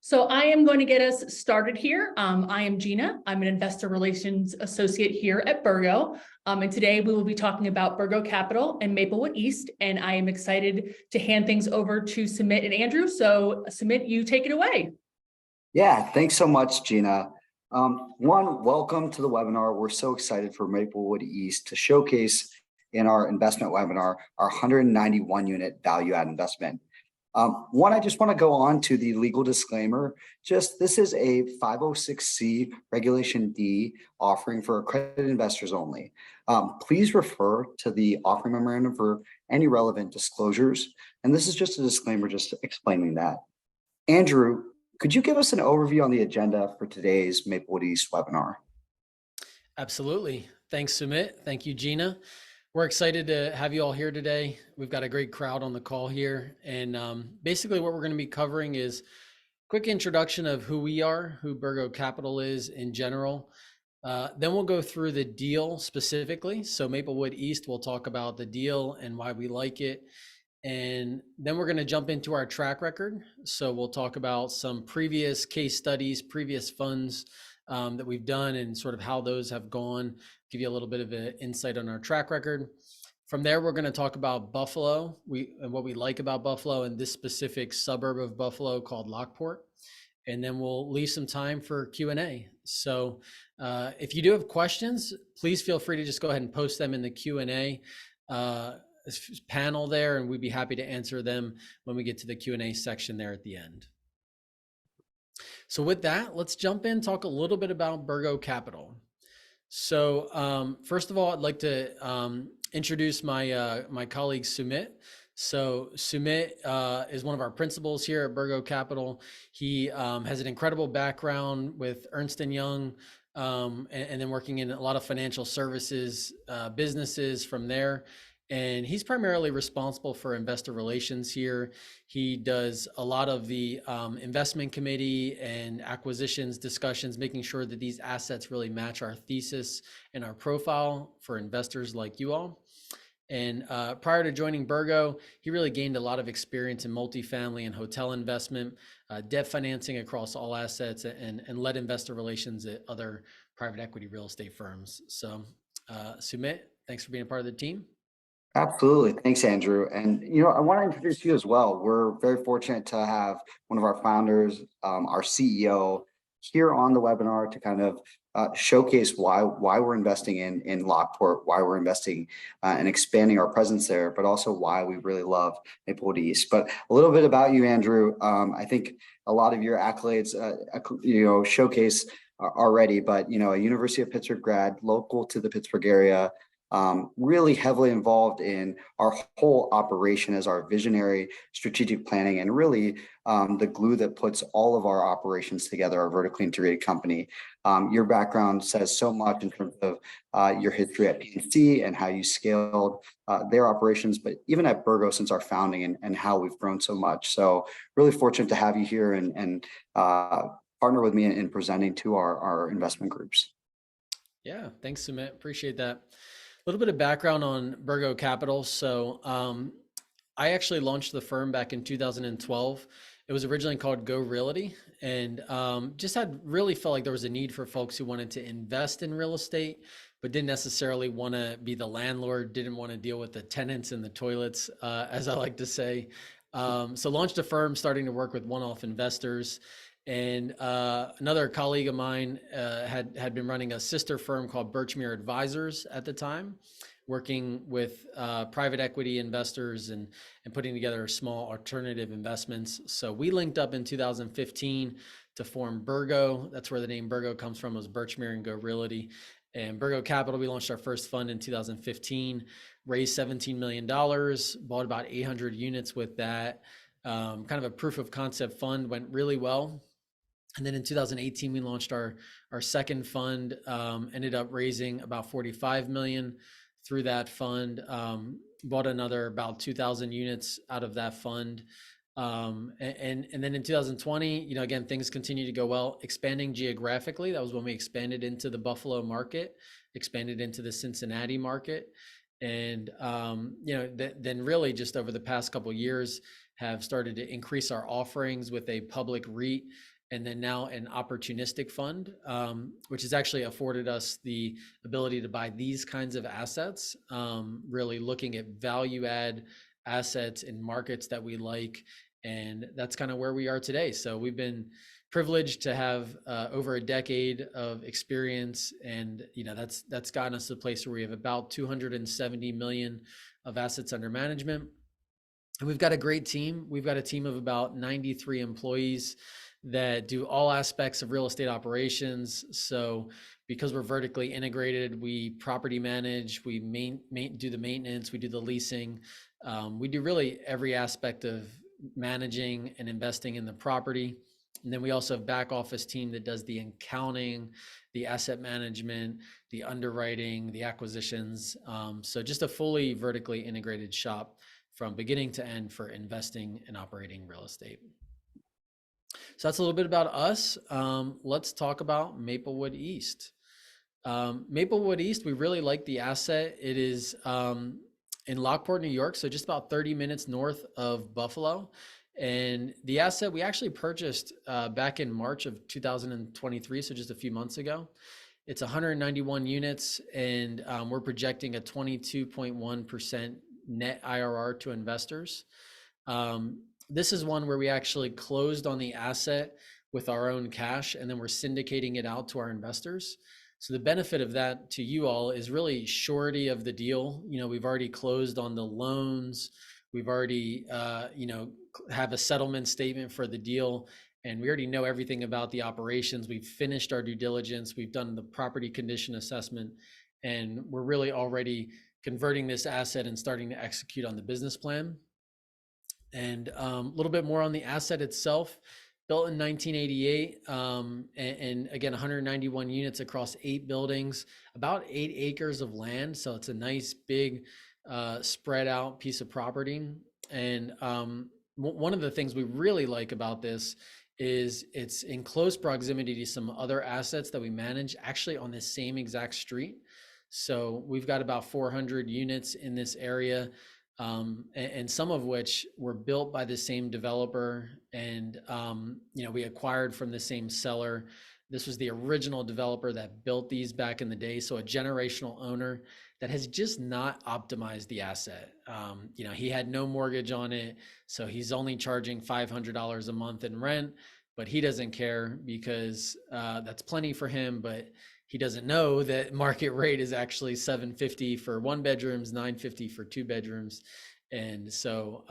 So I am going to get us started here. I am Gina. I'm an investor relations associate here at Birgo. And today we will be talking about Birgo Capital and Maplewood East. And I am excited to hand things over to Sumit and Andrew. So Sumit, you take it away. Yeah, thanks so much, Gina. Welcome to the webinar. We're so excited for Maplewood East to showcase in our investment webinar our 191 unit value add investment. I just want to go on to the legal disclaimer. This is a 506C Regulation D offering for accredited investors only. Please refer to the offering memorandum for any relevant disclosures. And this is just a disclaimer, just explaining that. Andrew, could you give us an overview on the agenda for today's Maplewood East webinar? Absolutely. Thanks, Sumit. Thank you, Gina. We're excited to have you all here today. We've got a great crowd on the call here. And basically what we're going to be covering is quick introduction of who we are, who Birgo Capital is in general. Then we'll go through the deal specifically. So Maplewood East, we'll talk about the deal and why we like it. And then we're going to jump into our track record. So we'll talk about some previous case studies, previous funds that we've done and sort of how those have gone, give you a little bit of an insight on our track record. From there, we're going to talk about Buffalo and what we like about Buffalo and this specific suburb of Buffalo called Lockport. And then we'll leave some time for Q&A. So if you do have questions, please feel free to just go ahead and post them in the Q&A panel there, and we'd be happy to answer them when we get to the Q&A section there at the end. So with that, let's jump in, talk a little bit about Birgo Capital. So first of all, I'd like to introduce my colleague Sumit. So Sumit is one of our principals here at Birgo Capital. He has an incredible background with Ernst & Young and then working in a lot of financial services businesses from there. And he's primarily responsible for investor relations here. He does a lot of the investment committee and acquisitions discussions, making sure that these assets really match our thesis and our profile for investors like you all. And prior to joining Birgo, he really gained a lot of experience in multifamily and hotel investment, debt financing across all assets, and led investor relations at other private equity real estate firms. So Sumit, thanks for being a part of the team. Absolutely. Thanks, Andrew. And, I want to introduce you as well. We're very fortunate to have one of our founders, our CEO, here on the webinar to kind of showcase why we're investing in Lockport, why we're investing and expanding our presence there, but also why we really love Maplewood East. But a little bit about you, Andrew. I think a lot of your accolades, showcase already, but, a University of Pittsburgh grad, local to the Pittsburgh area, really heavily involved in our whole operation as our visionary strategic planning and really the glue that puts all of our operations together, our vertically integrated company. Your background says so much in terms of your history at PNC and how you scaled their operations, but even at Birgo since our founding and how we've grown so much. So really fortunate to have you here and partner with me in presenting to our investment groups. Yeah, thanks, Sumit. Appreciate that. A little bit of background on Birgo Capital. So I actually launched the firm back in 2012. It was originally called Go Realty, and just really felt like there was a need for folks who wanted to invest in real estate, but didn't necessarily want to be the landlord, didn't want to deal with the tenants and the toilets, as I like to say. So launched a firm starting to work with one-off investors. And another colleague of mine had been running a sister firm called Birchmere Advisors at the time, working with private equity investors and putting together small alternative investments. So we linked up in 2015 to form Birgo. That's where the name Birgo comes from, was Birchmere and Go Realty. And Birgo Capital, we launched our first fund in 2015, raised $17 million, bought about 800 units with that. Kind of a proof of concept fund, went really well. And then in 2018, we launched our second fund, ended up raising about $45 million through that fund, bought another about 2,000 units out of that fund. And then in 2020, again, things continue to go well, expanding geographically. That was when we expanded into the Buffalo market, expanded into the Cincinnati market. And, then really just over the past couple of years, have started to increase our offerings with a public REIT, and then now an opportunistic fund, which has actually afforded us the ability to buy these kinds of assets, really looking at value add assets in markets that we like. And that's kind of where we are today. So we've been privileged to have over a decade of experience, and that's gotten us to a place where we have about 270 million of assets under management. And we've got a great team. We've got a team of about 93 employees that do all aspects of real estate operations. So because we're vertically integrated, we property manage, we do the maintenance, we do the leasing. We do really every aspect of managing and investing in the property. And then we also have back office team that does the accounting, the asset management, the underwriting, the acquisitions. So just a fully vertically integrated shop from beginning to end for investing and operating real estate. So that's a little bit about us. Let's talk about Maplewood East. Maplewood East, we really like the asset. It is in Lockport, New York, so just about 30 minutes north of Buffalo. And the asset we actually purchased back in March of 2023, so just a few months ago. It's 191 units, and we're projecting a 22.1% net IRR to investors. This is one where we actually closed on the asset with our own cash, and then we're syndicating it out to our investors. So the benefit of that to you all is really surety of the deal. We've already closed on the loans. We've already, have a settlement statement for the deal, and we already know everything about the operations. We've finished our due diligence. We've done the property condition assessment, and we're really already converting this asset and starting to execute on the business plan. And a little bit more on the asset itself. Built in 1988, and again, 191 units across 8 buildings, about 8 acres of land. So it's a nice big spread out piece of property. And one of the things we really like about this is it's in close proximity to some other assets that we manage actually on this same exact street. So we've got about 400 units in this area. And some of which were built by the same developer, and we acquired from the same seller. This was the original developer that built these back in the day, so a generational owner that has just not optimized the asset. He had no mortgage on it, so he's only charging $500 a month in rent, but he doesn't care because that's plenty for him. But he doesn't know that market rate is actually $750 for 1 bedrooms, $950 for 2 bedrooms. And so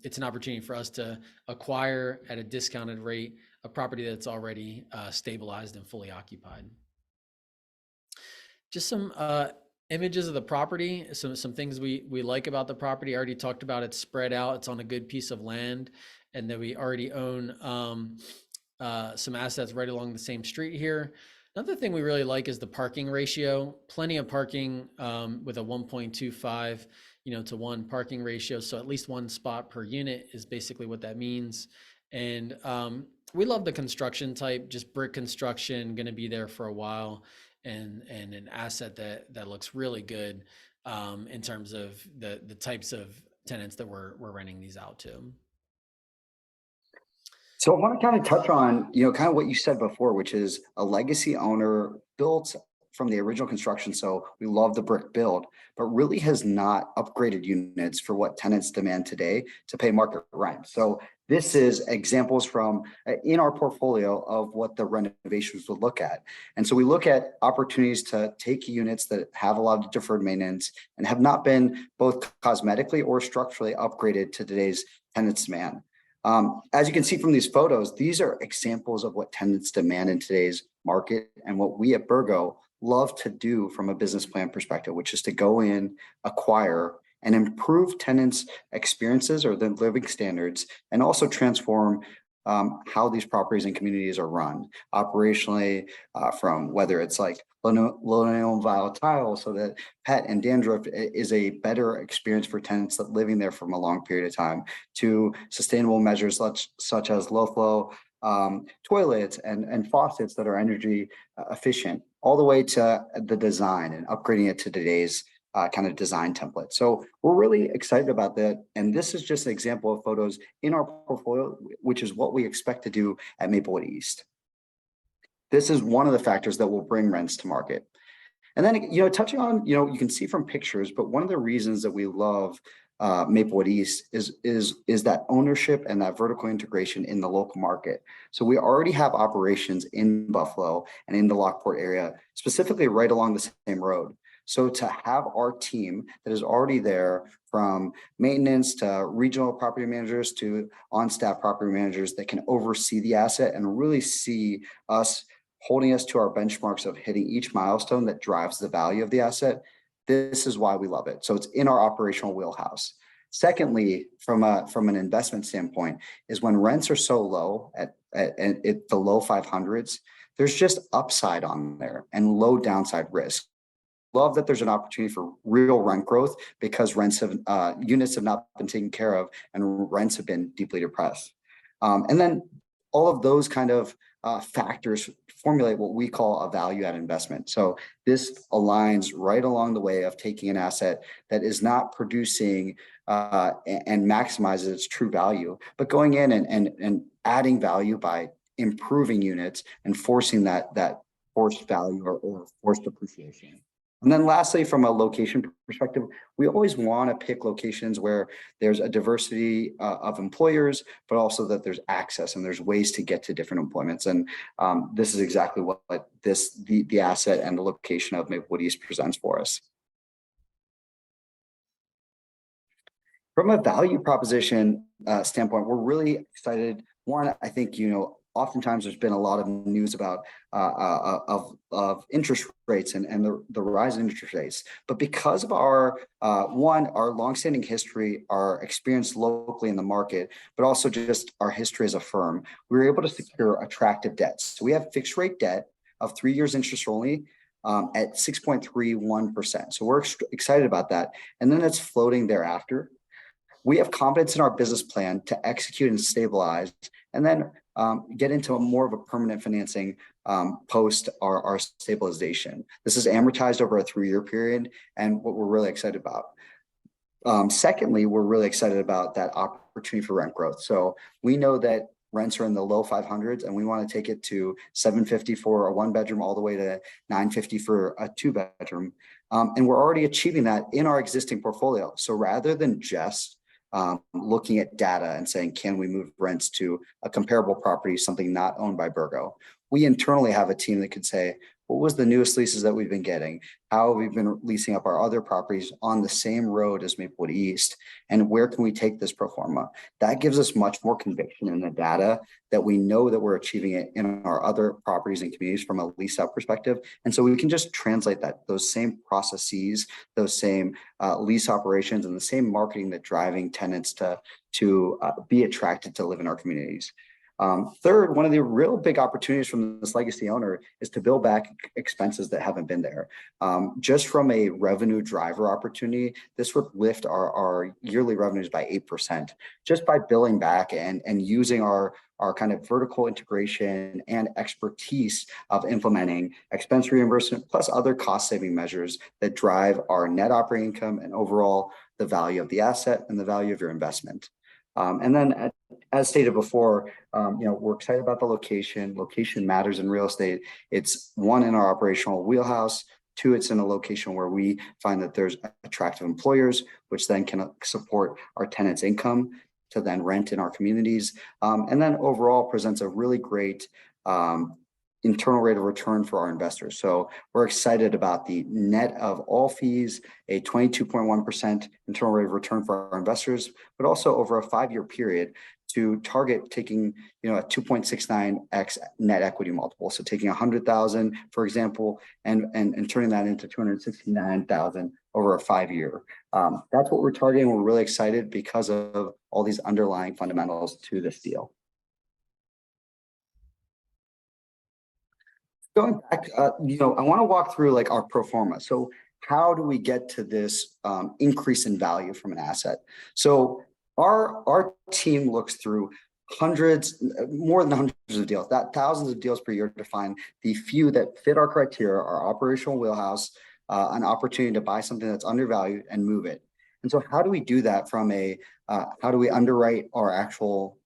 it's an opportunity for us to acquire at a discounted rate a property that's already stabilized and fully occupied. Just some images of the property, some things we like about the property. I already talked about it's spread out. It's on a good piece of land, and then we already own some assets right along the same street here. Another thing we really like is the parking ratio. Plenty of parking with a 1.25 to 1 parking ratio. So at least 1 spot per unit is basically what that means. And we love the construction type, just brick construction, going to be there for a while, and an asset that looks really good in terms of the types of tenants that we're renting these out to. So I want to kind of touch on, kind of what you said before, which is a legacy owner built from the original construction. So we love the brick build, but really has not upgraded units for what tenants demand today to pay market rent. So this is examples from in our portfolio of what the renovations would look at. And so we look at opportunities to take units that have a lot of deferred maintenance and have not been both cosmetically or structurally upgraded to today's tenants' demand. As you can see from these photos, these are examples of what tenants demand in today's market and what we at Birgo love to do from a business plan perspective, which is to go in, acquire, and improve tenants' experiences or their living standards, and also transform how these properties and communities are run operationally, from whether it's like linoleum vinyl tile so that pet and dandruff is a better experience for tenants that living there from a long period of time, to sustainable measures such as low flow toilets and faucets that are energy efficient, all the way to the design and upgrading it to today's kind of design template. So we're really excited about that. And this is just an example of photos in our portfolio, which is what we expect to do at Maplewood East. This is one of the factors that will bring rents to market. And then, touching on, you can see from pictures, but one of the reasons that we love Maplewood East is that ownership and that vertical integration in the local market. So we already have operations in Buffalo and in the Lockport area, specifically right along the same road. So to have our team that is already there, from maintenance to regional property managers to on-staff property managers that can oversee the asset and really see us holding us to our benchmarks of hitting each milestone that drives the value of the asset. This is why we love it. So it's in our operational wheelhouse. Secondly, from an investment standpoint, is when rents are so low at the low 500s, there's just upside on there and low downside risk. Love that there's an opportunity for real rent growth because units have not been taken care of and rents have been deeply depressed. And then all of those kind of factors formulate what we call a value add investment. So this aligns right along the way of taking an asset that is not producing and maximizes its true value, but going in and adding value by improving units and forcing that forced value or forced appreciation. And then lastly, from a location perspective, we always want to pick locations where there's a diversity of employers, but also that there's access and there's ways to get to different employments. And this is exactly what the asset and the location of Maplewood East presents for us. From a value proposition standpoint, we're really excited. One, I think, oftentimes there's been a lot of news about of interest rates and the rise in interest rates. But because of our longstanding history, our experience locally in the market, but also just our history as a firm, we were able to secure attractive debts. So we have fixed rate debt of 3 years interest only at 6.31%. So we're excited about that. And then it's floating thereafter. We have confidence in our business plan to execute and stabilize, and then get into more of a permanent financing post our stabilization. This is amortized over a 3-year period, and what we're really excited about. Secondly, we're really excited about that opportunity for rent growth. So we know that rents are in the low 500s, and we want to take it to $750 for a 1-bedroom all the way to $950 for a 2-bedroom. And we're already achieving that in our existing portfolio. So rather than just looking at data and saying, can we move rents to a comparable property, something not owned by Birgo? We internally have a team that could say, what was the newest leases that we've been getting? How have we been leasing up our other properties on the same road as Maplewood East? And where can we take this Proforma? That gives us much more conviction in the data that we know that we're achieving it in our other properties and communities from a lease out perspective. And so we can just translate those same processes, those same lease operations, and the same marketing that driving tenants to be attracted to live in our communities. Third, one of the real big opportunities from this legacy owner is to build back expenses that haven't been there. Just from a revenue driver opportunity, this would lift our yearly revenues by 8%, just by billing back and using our kind of vertical integration and expertise of implementing expense reimbursement plus other cost saving measures that drive our net operating income and overall the value of the asset and the value of your investment. And then, as stated before, we're excited about the location. Location matters in real estate. It's one, in our operational wheelhouse. Two, it's in a location where we find that there's attractive employers, which then can support our tenants' income to then rent in our communities. And then overall presents a really great internal rate of return for our investors. So we're excited about the net of all fees, a 22.1% internal rate of return for our investors, but also over a 5-year period to target taking, a 2.69x net equity multiple. So taking 100,000, for example, and turning that into 269,000 over a 5-year. That's what we're targeting. We're really excited because of all these underlying fundamentals to this deal. Going back, I want to walk through our Proforma. So how do we get to this increase in value from an asset? So our team looks through more than hundreds of deals, thousands of deals per year to find the few that fit our criteria, our operational wheelhouse, an opportunity to buy something that's undervalued and move it. And so how do we do that from how do we underwrite our actual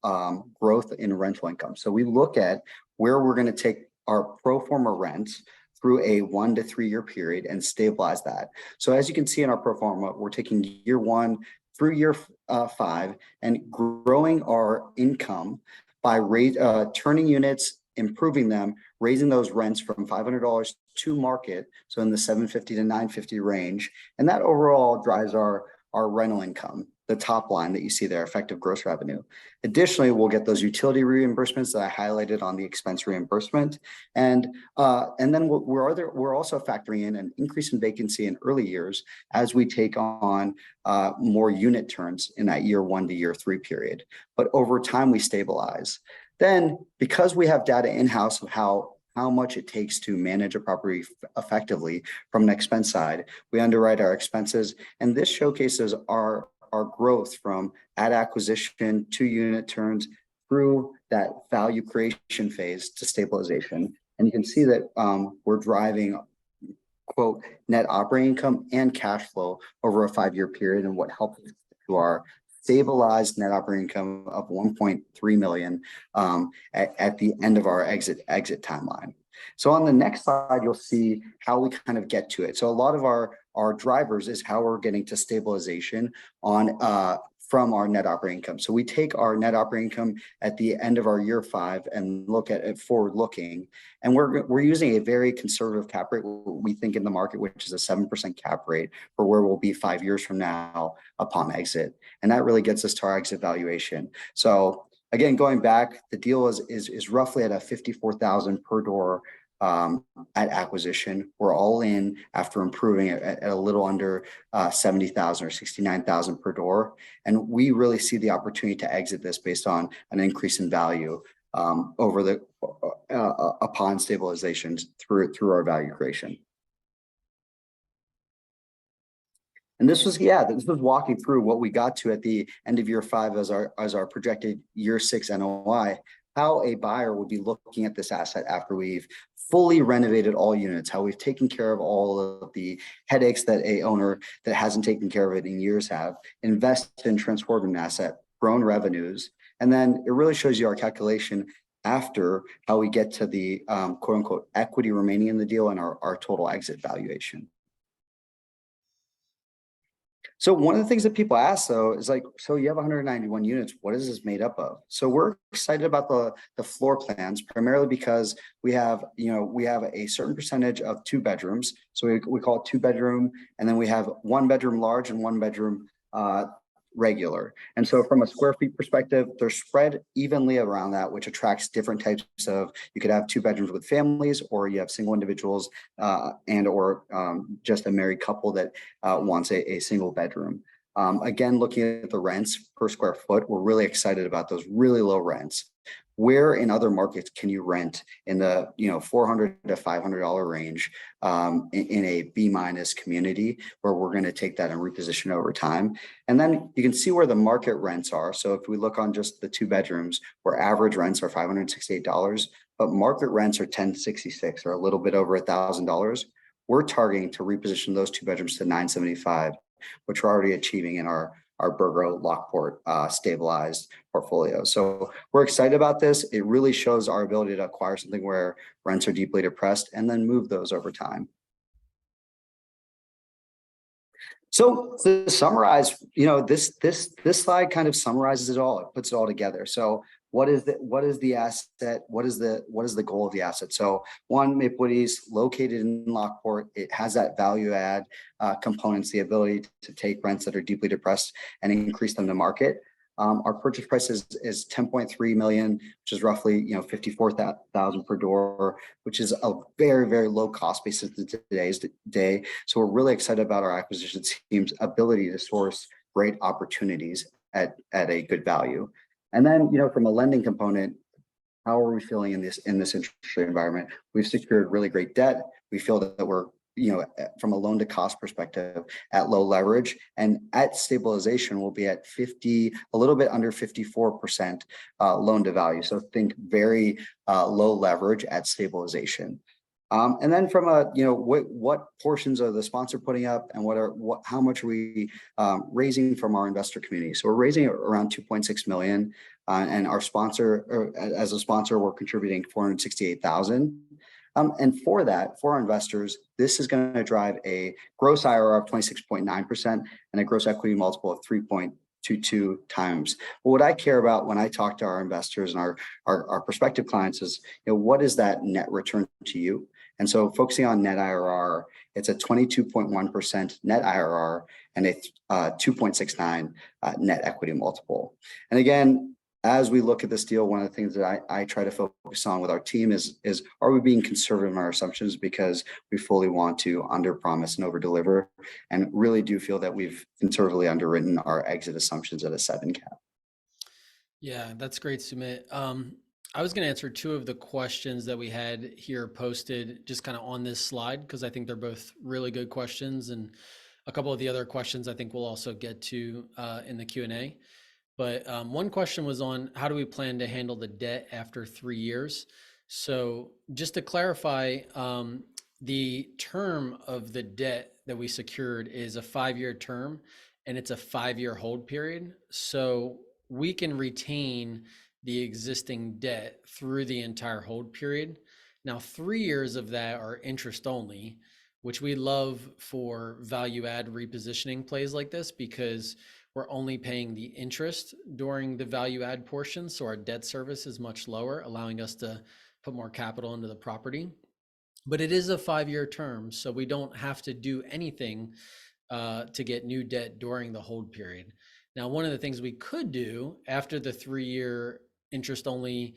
growth in rental income? So we look at where we're going to take our pro forma rents through a 1 to 3 year period and stabilize that. So as you can see in our pro forma, we're taking year 1 through year 5 and growing our income by turning units, improving them, raising those rents from $500 to market, so in the $750 to $950 range, and that overall drives our rental income, the top line that you see there, effective gross revenue. Additionally, we'll get those utility reimbursements that I highlighted on the expense reimbursement, and then we're also factoring in an increase in vacancy in early years as we take on more unit turns in that year 1 to year 3 period. But over time, we stabilize. Then, because we have data in-house of how much it takes to manage a property effectively from an expense side, we underwrite our expenses, and this showcases our growth from at acquisition to unit turns through that value creation phase to stabilization. And you can see that we're driving, quote, net operating income and cash flow over a 5-year period, and what helps to our stabilized net operating income of 1.3 million at the end of our exit timeline. So on the next slide, you'll see how we kind of get to it. So a lot of our drivers is how we're getting to stabilization on from our net operating income. So we take our net operating income at the end of our year 5 and look at it forward looking, and we're using a very conservative cap rate, we think, in the market, which is a 7% cap rate for where we'll be 5 years from now upon exit, and that really gets us to our exit valuation. So again, going back, the deal is roughly at a $54,000 per door at acquisition. We're all in after improving it at a little under 70,000 or 69,000 per door, and we really see the opportunity to exit this based on an increase in value over the upon stabilizations through our value creation. And this was walking through what we got to at the end of year 5 as our projected year 6 NOI, how a buyer would be looking at this asset after we've fully renovated all units, how we've taken care of all of the headaches that a owner that hasn't taken care of it in years have, invested in transforming an asset, grown revenues, and then it really shows you our calculation after how we get to the quote unquote equity remaining in the deal and our total exit valuation. So one of the things that people ask, though, is like, so you have 191 units, what is this made up of? So we're excited about the floor plans, primarily because we have a certain percentage of 2 bedrooms. So we call it 2 bedroom, and then we have 1 bedroom large and 1 bedroom regular. And so from a square feet perspective, they're spread evenly around that, which attracts different types of, you could have 2 bedrooms with families, or you have single individuals and or just a married couple that wants a single bedroom. Again, looking at the rents per square foot, we're really excited about those really low rents. Where in other markets can you rent in the $400 to $500 range in a B- community, where we're going to take that and reposition over time? And then you can see where the market rents are. So if we look on just the 2 bedrooms, where average rents are $568, but market rents are $1,066, or a little bit over $1,000, we're targeting to reposition those 2 bedrooms to $975, which we're already achieving in our Birgo Lockport stabilized portfolio. So we're excited about this. It really shows our ability to acquire something where rents are deeply depressed and then move those over time. So to summarize, this slide kind of summarizes it all. It puts it all together. So what is the asset? What is the goal of the asset? So one, Maplewood East, located in Lockport, it has that value add components, the ability to take rents that are deeply depressed and increase them to market. Our purchase price is 10.3 million, which is roughly 54,000 per door, which is a very, very low cost basis in today's day. So we're really excited about our acquisition team's ability to source great opportunities at a good value. And then, from a lending component, how are we feeling in this interest rate environment? We've secured really great debt. We feel that we're, from a loan to cost perspective, at low leverage, and at stabilization, we'll be at a little bit under 54% loan to value. So think very low leverage at stabilization. And then from a, what portions are the sponsor putting up and how much are we raising from our investor community? So we're raising around 2.6 million. And our sponsor, or as a sponsor, we're contributing 468,000. And for our investors, this is going to drive a gross IRR of 26.9% and a gross equity multiple of 3.22 times. But what I care about when I talk to our investors and our prospective clients is, what is that net return to you? And so focusing on net IRR, it's a 22.1% net IRR and a 2.69 net equity multiple. And again, as we look at this deal, one of the things that I try to focus on with our team is are we being conservative in our assumptions, because we fully want to under promise and over deliver, and really do feel that we've conservatively underwritten our exit assumptions at a 7 cap. Yeah, that's great, Sumit. I was going to answer two of the questions that we had here posted just kind of on this slide, because I think they're both really good questions, and a couple of the other questions I think we'll also get to in the Q&A. But one question was on how do we plan to handle the debt after 3 years? So just to clarify, the term of the debt that we secured is a 5-year term, and it's a 5-year hold period. So we can retain the existing debt through the entire hold period. Now, 3 years of that are interest only, which we love for value add repositioning plays like this, because we're only paying the interest during the value add portion. So our debt service is much lower, allowing us to put more capital into the property. But it is a 5-year term, so we don't have to do anything to get new debt during the hold period. Now, one of the things we could do after the 3-year interest only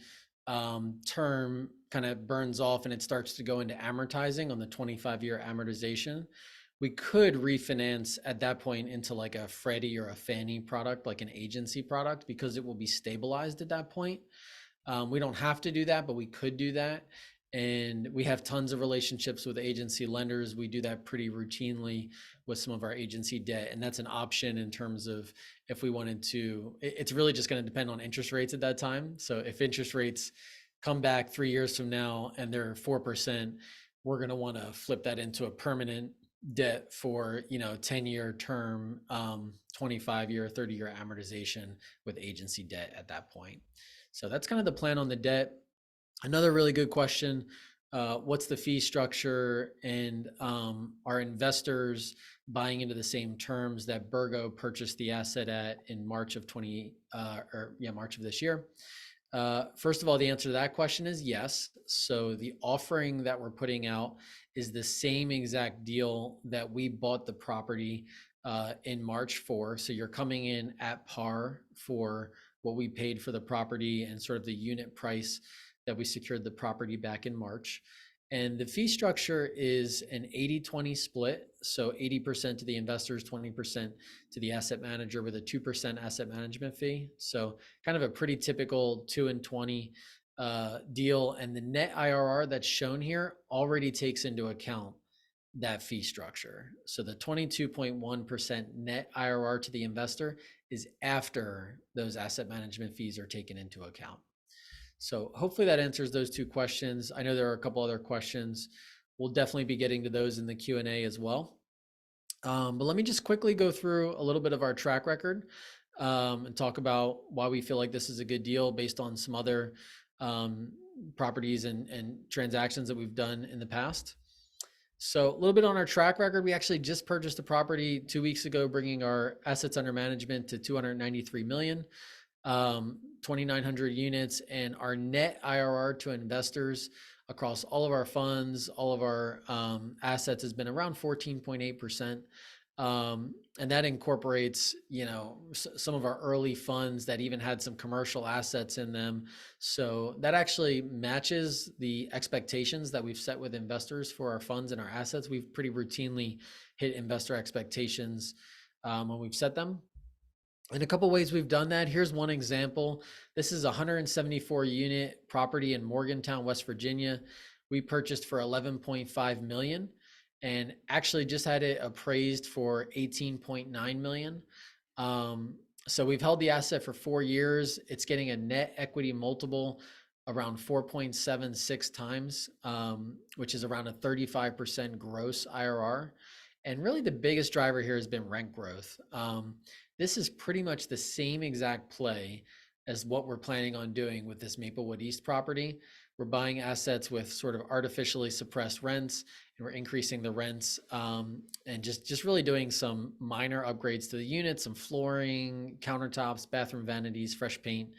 term kind of burns off and it starts to go into amortizing on the 25-year amortization, we could refinance at that point into like a Freddie or a Fannie product, like an agency product, because it will be stabilized at that point. We don't have to do that, but we could do that. And we have tons of relationships with agency lenders. We do that pretty routinely with some of our agency debt. And that's an option in terms of if we wanted to, it's really just going to depend on interest rates at that time. So if interest rates come back 3 years from now and they're 4%, we're going to want to flip that into a permanent debt for 10-year term, 25-year, 30-year amortization with agency debt at that point. So that's kind of the plan on the debt. Another really good question, what's the fee structure, and are investors buying into the same terms that Birgo purchased the asset at in March of March of this year? First of all, the answer to that question is yes. So the offering that we're putting out is the same exact deal that we bought the property in March for. So you're coming in at par for what we paid for the property and sort of the unit price that we secured the property back in March. And the fee structure is an 80-20 split. So 80% to the investors, 20% to the asset manager, with a 2% asset management fee. So kind of a pretty typical 2 and 20 deal. And the net IRR that's shown here already takes into account that fee structure. So the 22.1% net IRR to the investor is after those asset management fees are taken into account. So hopefully that answers those two questions. I know there are a couple other questions. We'll definitely be getting to those in the Q&A as well. But let me just quickly go through a little bit of our track record and talk about why we feel like this is a good deal based on some other properties and transactions that we've done in the past. So a little bit on our track record. We actually just purchased a property 2 weeks ago, bringing our assets under management to 293 million. 2,900 units, and our net IRR to investors across all of our funds, all of our assets has been around 14.8%. And that incorporates, some of our early funds that even had some commercial assets in them. So that actually matches the expectations that we've set with investors for our funds and our assets. We've pretty routinely hit investor expectations when we've set them. In a couple ways we've done that. Here's one example. This is a 174 unit property in Morgantown, West Virginia. We purchased for 11.5 million and actually just had it appraised for 18.9 million. So we've held the asset for 4 years. It's getting a net equity multiple around 4.76 times, which is around a 35% gross IRR. And really the biggest driver here has been rent growth. This is pretty much the same exact play as what we're planning on doing with this Maplewood East property. We're buying assets with sort of artificially suppressed rents, and we're increasing the rents, and just really doing some minor upgrades to the units, some flooring, countertops, bathroom vanities, fresh paint,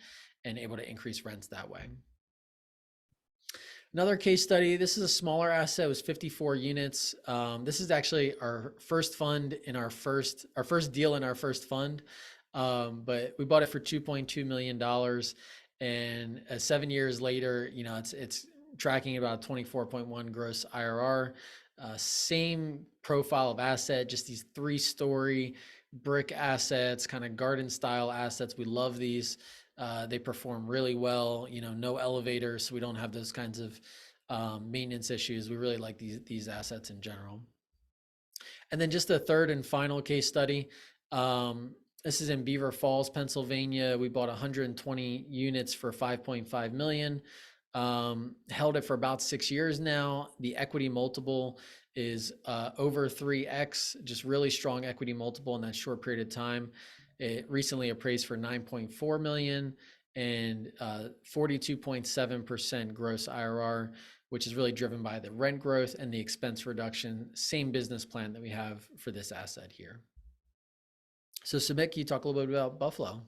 and able to increase rents that way. Another case study, this is a smaller asset, it was 54 units. This is actually our first fund in our first deal in our first fund. But we bought it for $2.2 million. And 7 years later, you know, it's tracking about 24.1 gross IRR. Same profile of asset, just these 3-story brick assets, kind of garden style assets. We love these. They perform really well, you know, no elevators, so we don't have those kinds of maintenance issues. We really like these assets in general. And then just a third and final case study. This is in Beaver Falls, Pennsylvania. We bought 120 units for $5.5 million. Held it for about 6 years now. The equity multiple is over 3x, just really strong equity multiple in that short period of time. It recently appraised for $9.4 million and 42.7% gross IRR, which is really driven by the rent growth and the expense reduction. Same business plan that we have for this asset here. So Sumit, can you talk a little bit about Buffalo?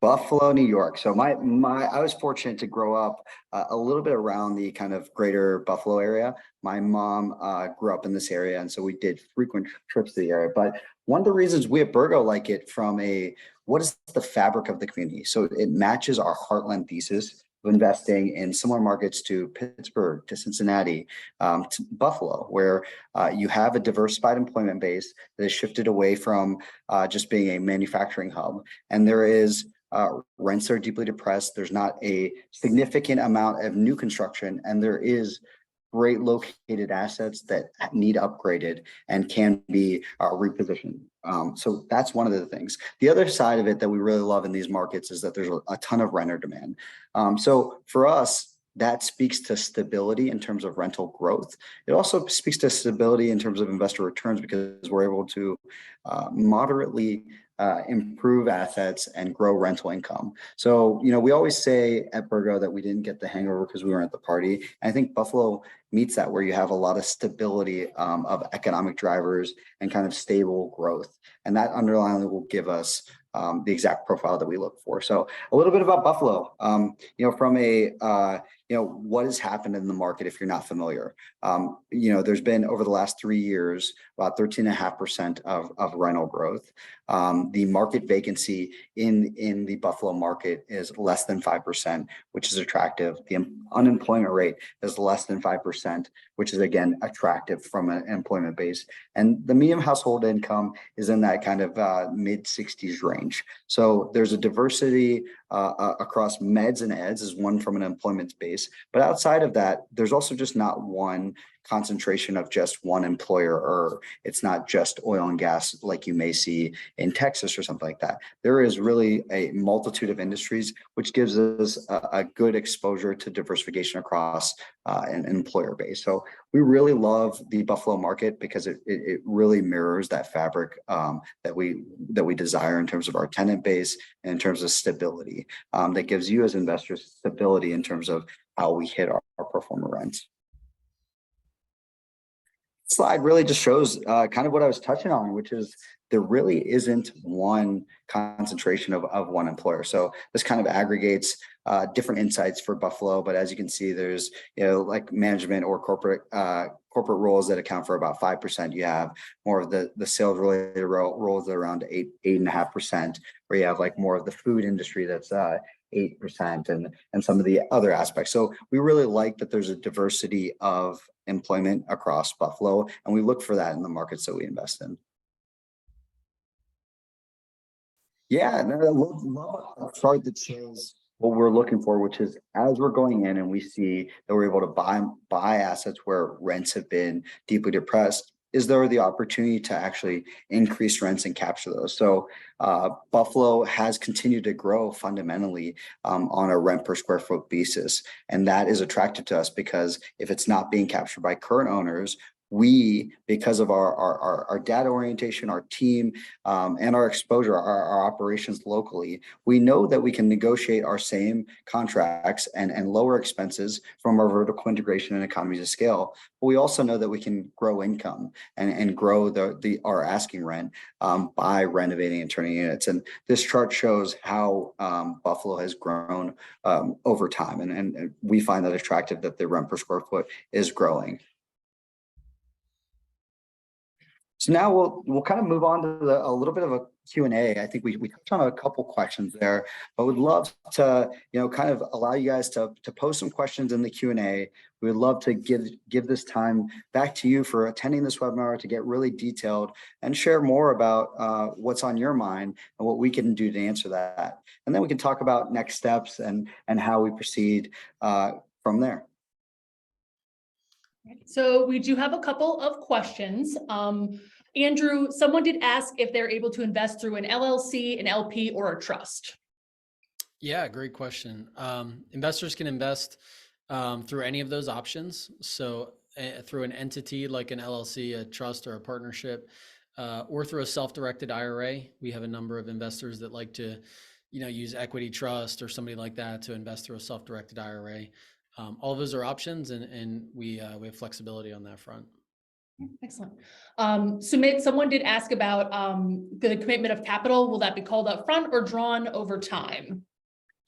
Buffalo, New York. So I was fortunate to grow up a little bit around the kind of greater Buffalo area. My mom grew up in this area, and so we did frequent trips to the area. But one of the reasons we at Birgo like it from what is the fabric of the community? So it matches our heartland thesis of investing in similar markets to Pittsburgh, to Cincinnati, to Buffalo, where you have a diversified employment base that has shifted away from just being a manufacturing hub. And there is rents are deeply depressed. There's not a significant amount of new construction, and there is great located assets that need upgraded and can be repositioned. So that's one of the things. The other side of it that we really love in these markets is that there's a ton of renter demand. So for us, that speaks to stability in terms of rental growth. It also speaks to stability in terms of investor returns, because we're able to moderately improve assets and grow rental income. So, you know, we always say at Birgo that we didn't get the hangover because we weren't at the party. And I think Buffalo meets that, where you have a lot of stability of economic drivers and kind of stable growth. And that underlying will give us the exact profile that we look for. So a little bit about Buffalo, you know, from what has happened in the market if you're not familiar. You know, there's been over the last 3 years about 13.5% of rental growth. The market vacancy in the Buffalo market is less than 5%, which is attractive. The unemployment rate is less than 5%, which is again attractive from an employment base. And the median household income is in that kind of mid 60s range. So there's a diversity across meds and eds is one from an employment base. But outside of that, there's also just not one concentration of just one employer, or it's not just oil and gas like you may see in Texas or something like that. There is really a multitude of industries, which gives us a good exposure to diversification across an employer base. So we really love the Buffalo market because it really mirrors that fabric that we desire in terms of our tenant base and in terms of stability. That gives you as investors stability in terms of how we hit our Proforma rents. Slide really just shows kind of what I was touching on, which is there really isn't one concentration of one employer. So this kind of aggregates different insights for Buffalo, but as you can see, there's, you know, like management or corporate roles that account for about 5%. You have more of the sales related roles around 8.5%, where you have like more of the food industry that's 8% and some of the other aspects. So we really like that there's a diversity of employment across Buffalo, and we look for that in the markets that we invest in. Yeah, and I love a chart that shows what we're looking for, which is as we're going in and we see that we're able to buy assets where rents have been deeply depressed, is there the opportunity to actually increase rents and capture those? So Buffalo has continued to grow fundamentally on a rent per square foot basis. And that is attractive to us because if it's not being captured by current owners, we, because of our data orientation, our team, and our exposure, our operations locally, we know that we can negotiate our same contracts and lower expenses from our vertical integration and economies of scale. But we also know that we can grow income and grow our asking rent by renovating and turning units. And this chart shows how Buffalo has grown over time. And we find that attractive that the rent per square foot is growing. So now we'll kind of move on to a little bit of a Q&A. I think we touched on a couple questions there, but would love to kind of allow you guys to post some questions in the Q&A. We would love to give this time back to you for attending this webinar to get really detailed and share more about what's on your mind and what we can do to answer that. And then we can talk about next steps and how we proceed from there. So we do have a couple of questions. Andrew, someone did ask if they're able to invest through an LLC, an LP, or a trust. Yeah, great question. Investors can invest through any of those options. So through an entity like an LLC, a trust, or a partnership, or through a self-directed IRA. We have a number of investors that like to, use equity trust or somebody like that to invest through a self-directed IRA. All of those are options, and we have flexibility on that front. Excellent. Sumit, someone did ask about the commitment of capital. Will that be called up front or drawn over time?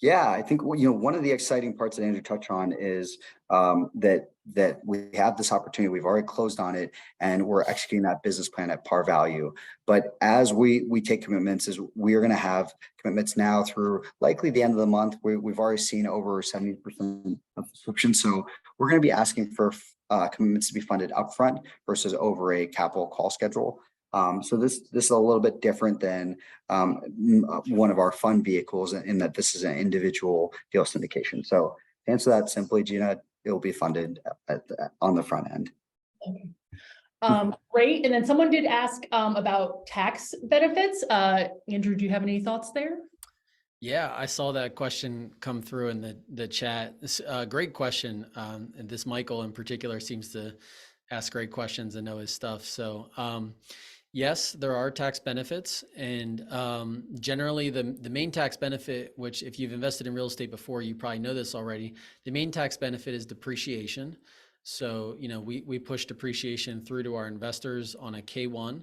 Yeah, I think one of the exciting parts that Andrew touched on is that we have this opportunity. We've already closed on it, and we're executing that business plan at par value. But as we take commitments, we are going to have commitments now through likely the end of the month. We've already seen over 70% of subscriptions, so we're going to be asking for commitments to be funded upfront versus over a capital call schedule. So this is a little bit different than one of our fund vehicles in that this is an individual deal syndication. So to answer that simply, Gina, it will be funded on the front end. Okay. Great. And then someone did ask about tax benefits. Andrew, do you have any thoughts there? Yeah, I saw that question come through in the chat. It's a great question. And this Michael in particular seems to ask great questions and know his stuff. So yes, there are tax benefits, and generally the main tax benefit, which if you've invested in real estate before, you probably know this already, the main tax benefit is depreciation. So, we push depreciation through to our investors on a K-1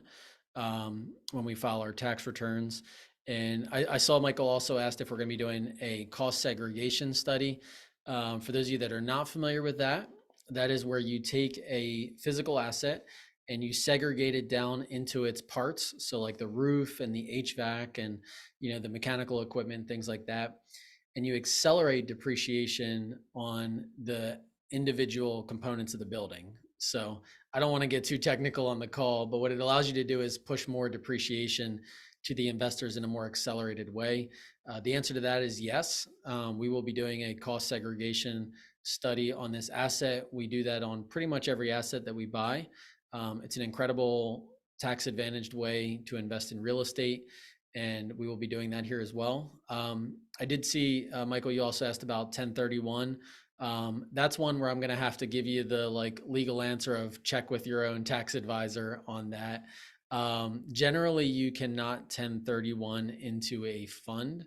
when we file our tax returns. And I saw Michael also asked if we're going to be doing a cost segregation study. For those of you that are not familiar with that, that is where you take a physical asset and you segregate it down into its parts. So like the roof and the HVAC and, the mechanical equipment, things like that. And you accelerate depreciation on the individual components of the building. So I don't want to get too technical on the call, but what it allows you to do is push more depreciation to the investors in a more accelerated way. The answer to that is yes. We will be doing a cost segregation study on this asset. We do that on pretty much every asset that we buy. It's an incredible tax advantaged way to invest in real estate, and we will be doing that here as well. I did see, Michael, you also asked about 1031. That's one where I'm going to have to give you the legal answer of check with your own tax advisor on that. Generally, you cannot 1031 into a fund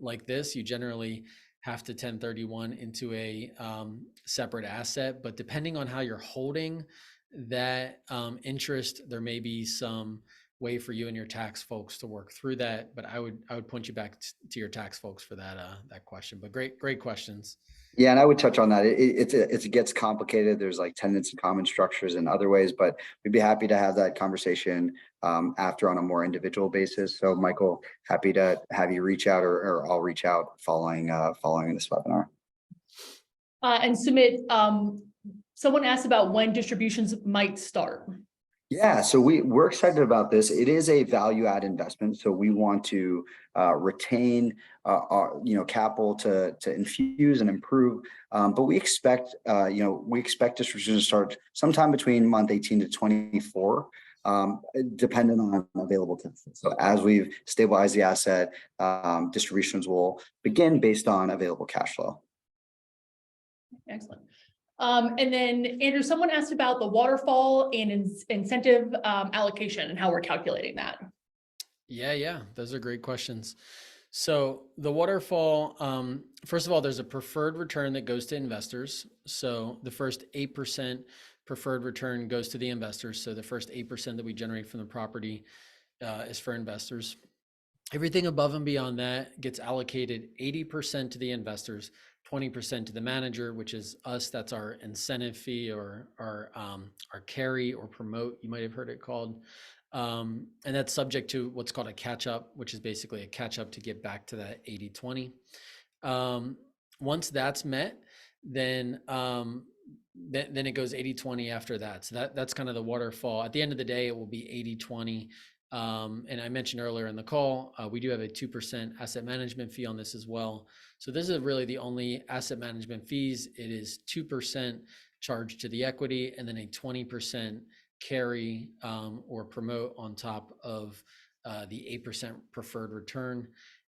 like this. You generally have to 1031 into a separate asset, but depending on how you're holding that interest, there may be some way for you and your tax folks to work through that. But I would point you back to your tax folks for that question. But great questions. Yeah, and I would touch on that. It gets complicated. There's tenants and common structures and other ways, but we'd be happy to have that conversation after on a more individual basis. So Michael, happy to have you reach out or I'll reach out following this webinar. And Sumit, someone asked about when distributions might start. Yeah, so we're excited about this. It is a value add investment, so we want to retain our capital to infuse and improve. But we expect distribution to start sometime between month 18 to 24, dependent on available cash flow. So as we've stabilized the asset, distributions will begin based on available cash flow. Excellent. And then Andrew, someone asked about the waterfall and incentive allocation and how we're calculating that. Yeah, those are great questions. So the waterfall, first of all, there's a preferred return that goes to investors. So the first 8% preferred return goes to the investors. So the first 8% that we generate from the property is for investors. Everything above and beyond that gets allocated 80% to the investors, 20% to the manager, which is us. That's our incentive fee or our carry or promote, you might have heard it called. And that's subject to what's called a catch up, which is basically a catch up to get back to that 80-20. Once that's met, then it goes 80-20 after that. So that's kind of the waterfall. At the end of the day, it will be 80-20. And I mentioned earlier in the call, we do have a 2% asset management fee on this as well. So this is really the only asset management fees. It is 2% charged to the equity and then a 20% carry or promote on top of the 8% preferred return.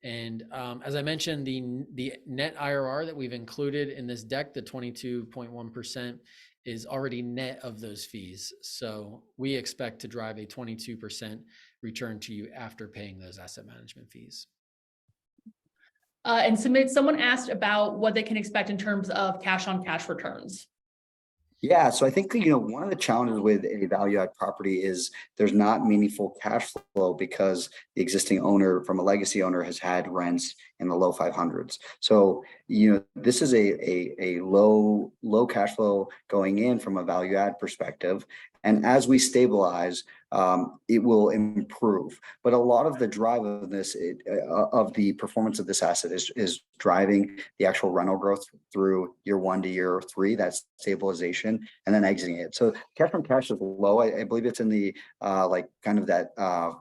And as I mentioned, the net IRR that we've included in this deck, the 22.1%, is already net of those fees. So we expect to drive a 22% return to you after paying those asset management fees. And someone asked about what they can expect in terms of cash on cash returns. Yeah, so I think one of the challenges with a value add property is there's not meaningful cash flow because the existing owner from a legacy owner has had rents in the low 500s. So this is a low cash flow going in from a value add perspective, and as we stabilize, it will improve. But a lot of the drive of this of the performance of this asset is driving the actual rental growth through year 1 to year 3, that's stabilization, and then exiting it. So cash on cash is low. I believe it's in the kind of that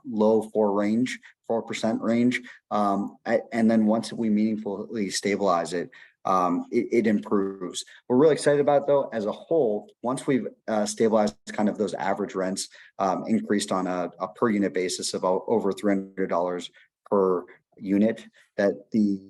low 4% range. And then once we meaningfully stabilize it, it improves. We're really excited about it, though, as a whole. Once we've stabilized kind of those average rents, increased on a per unit basis of over $300 per unit, that the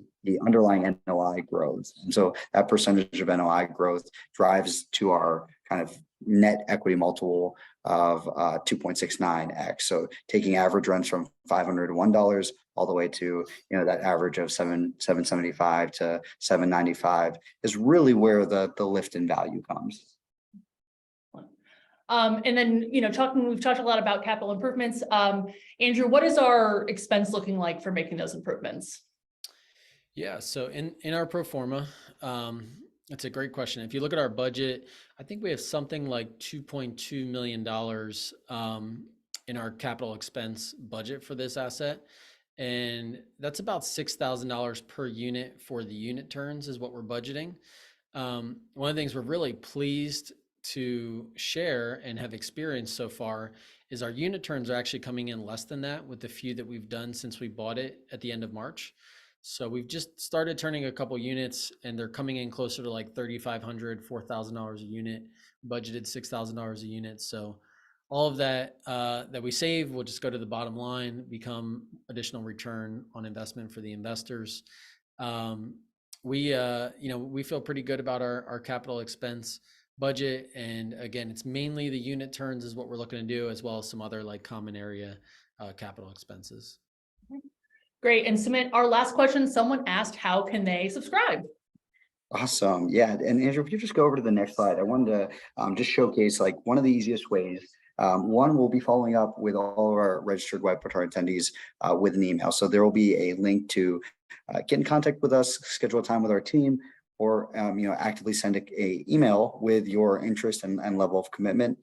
underlying NOI grows. And so that percentage of NOI growth drives to our kind of net equity multiple of 2.69x. So taking average rents from $501 all the way to that average of $775 to $795 is really where the lift in value comes. And then we've talked a lot about capital improvements. Andrew, what is our expense looking like for making those improvements? Yeah, so in our pro forma, that's a great question. If you look at our budget, I think we have something like $2.2 million in our capital expense budget for this asset. And that's about $6,000 per unit for the unit turns is what we're budgeting. One of the things we're really pleased to share and have experienced so far is our unit turns are actually coming in less than that with the few that we've done since we bought it at the end of March. So we've just started turning a couple units and they're coming in closer to like $3,500, $4,000 a unit, budgeted $6,000 a unit. So all of that that we save will just go to the bottom line, become additional return on investment for the investors. We feel pretty good about our capital expense budget. And again, it's mainly the unit turns is what we're looking to do, as well as some other like common area capital expenses. Great. And Sumit, our last question, someone asked, how can they subscribe? Awesome. Yeah. And Andrew, if you just go over to the next slide, I wanted to just showcase like one of the easiest ways. One, we'll be following up with all of our registered webinar attendees with an email. So there will be a link to get in contact with us, schedule a time with our team, or actively send a email with your interest and level of commitment.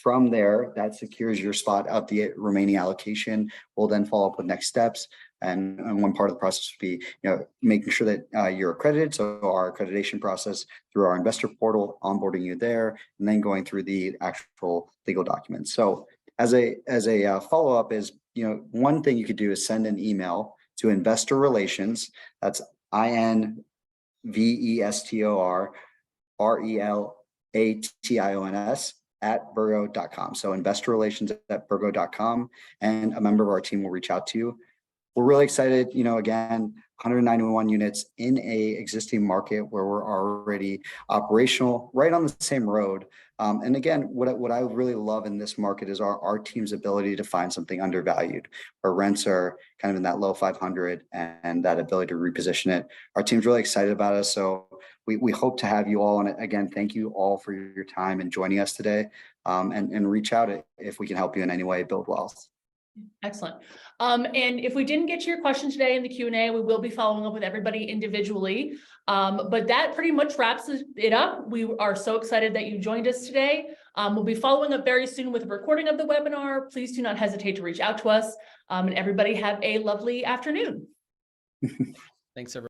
From there, that secures your spot of the remaining allocation. We'll then follow up with next steps. And one part of the process would be, making sure that you're accredited. So our accreditation process through our investor portal, onboarding you there, and then going through the actual legal documents. So as a follow-up is, one thing you could do is send an email to investor relations. That's INVESTOR RELATIONS @ Birgo.com. And a member of our team will reach out to you. We're really excited, again, 191 units in a existing market where we're already operational, right on the same road. And again, what I really love in this market is our team's ability to find something undervalued, where rents are kind of in that low 500 and that ability to reposition it. Our team's really excited about us. So we hope to have you all. And again, thank you all for your time and joining us today. And reach out if we can help you in any way build wealth. Excellent. And if we didn't get to your question today in the Q&A, we will be following up with everybody individually. But that pretty much wraps it up. We are so excited that you joined us today. We'll be following up very soon with a recording of the webinar. Please do not hesitate to reach out to us. And everybody have a lovely afternoon. Thanks, everyone.